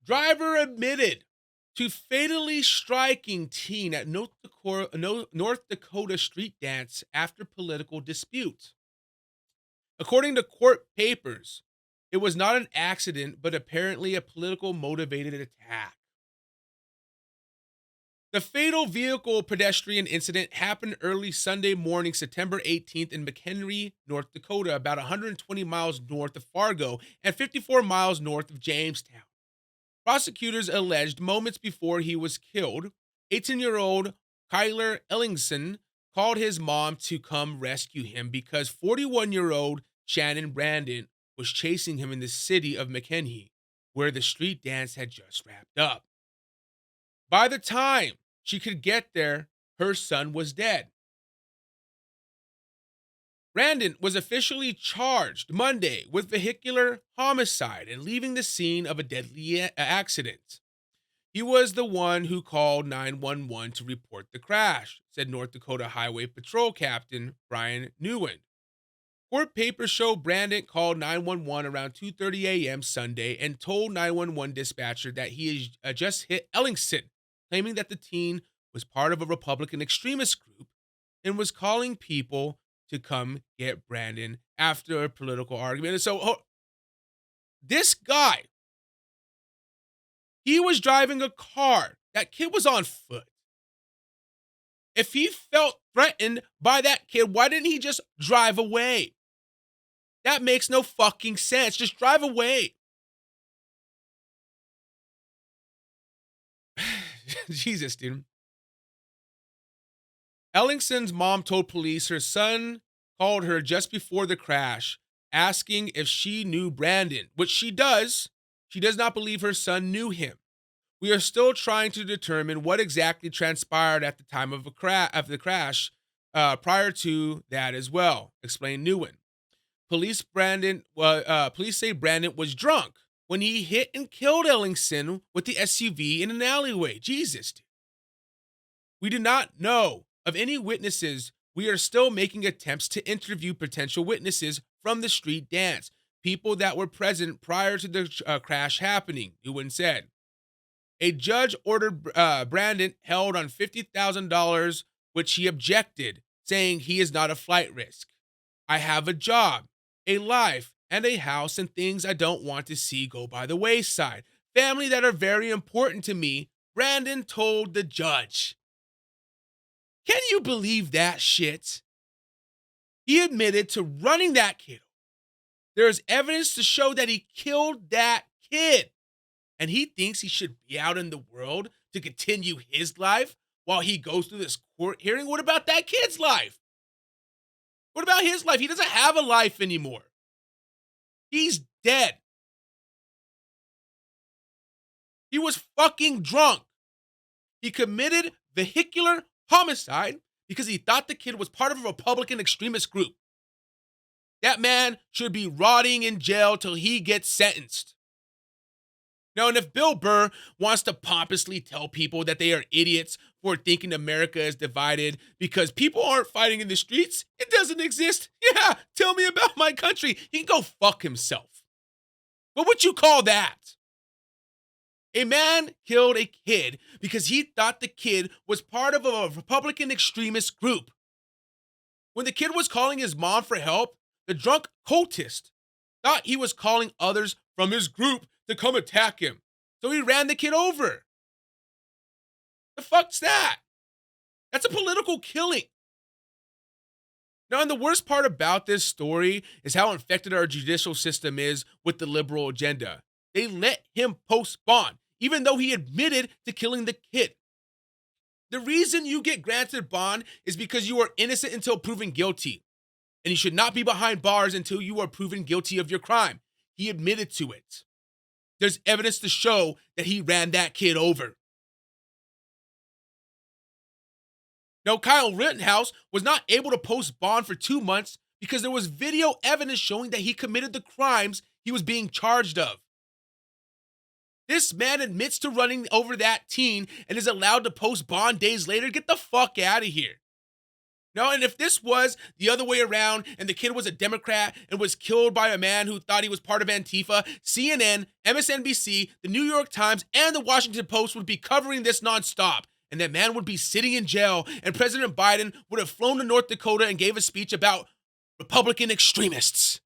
Driver admitted to fatally striking teen at North Dakota street dance after political dispute. According to court papers, it was not an accident, but apparently a political motivated attack. The fatal vehicle pedestrian incident happened early Sunday morning, September 18th in McHenry, North Dakota, about 120 miles north of Fargo and 54 miles north of Jamestown. Prosecutors alleged moments before he was killed, 18-year-old Kyler Ellingson called his mom to come rescue him because 41-year-old Shannon Brandon was chasing him in the city of McHenry, where the street dance had just wrapped up. By the time she could get there, her son was dead. Brandon was officially charged Monday with vehicular homicide and leaving the scene of a deadly accident. He was the one who called 911 to report the crash, said North Dakota Highway Patrol Captain Brian Newend. Court papers show Brandon called 911 around 2:30 a.m. Sunday and told 911 dispatcher that he had just hit Ellingson, claiming that the teen was part of a Republican extremist group and was calling people to come get Brandon after a political argument. And so this guy, he was driving a car. That kid was on foot. If he felt threatened by that kid, why didn't he just drive away? That makes no fucking sense. Just drive away. Jesus, dude. Ellingson's mom told police her son called her just before the crash, asking if she knew Brandon, which she does. She does not believe her son knew him. We are still trying to determine what exactly transpired at the time of the crash, prior to that as well, explained Newen. Police say Brandon was drunk when he hit and killed Ellingson with the SUV in an alleyway. Jesus, dude. We do not know of any witnesses. We are still making attempts to interview potential witnesses from the street dance, people that were present prior to the crash happening, Ewan said. A judge ordered Brandon held on $50,000, which he objected, saying he is not a flight risk. I have a job, a life, and a house and things I don't want to see go by the wayside. Family that are very important to me, Brandon told the judge. Can you believe that shit? He admitted to running that kid. There is evidence to show that he killed that kid. And he thinks he should be out in the world to continue his life while he goes through this court hearing. What about that kid's life? What about his life? He doesn't have a life anymore. He's dead. He was fucking drunk. He committed vehicular homicide because he thought the kid was part of a Republican extremist group. That man should be rotting in jail till he gets sentenced. Now, and if Bill Burr wants to pompously tell people that they are idiots for thinking America is divided because people aren't fighting in the streets, it doesn't exist. Yeah, tell me about my country. He can go fuck himself. What would you call that? A man killed a kid because he thought the kid was part of a Republican extremist group. When the kid was calling his mom for help, the drunk cultist thought he was calling others from his group to come attack him. So he ran the kid over. The fuck's that? That's a political killing. Now, and the worst part about this story is how infected our judicial system is with the liberal agenda. They let him post bond, even though he admitted to killing the kid. The reason you get granted bond is because you are innocent until proven guilty. And you should not be behind bars until you are proven guilty of your crime. He admitted to it. There's evidence to show that he ran that kid over. Now, Kyle Rittenhouse was not able to post bond for 2 months because there was video evidence showing that he committed the crimes he was being charged of. This man admits to running over that teen and is allowed to post bond days later. Get the fuck out of here. No, and if this was the other way around and the kid was a Democrat and was killed by a man who thought he was part of Antifa, CNN, MSNBC, the New York Times, and the Washington Post would be covering this nonstop. And that man would be sitting in jail, and President Biden would have flown to North Dakota and gave a speech about Republican extremists.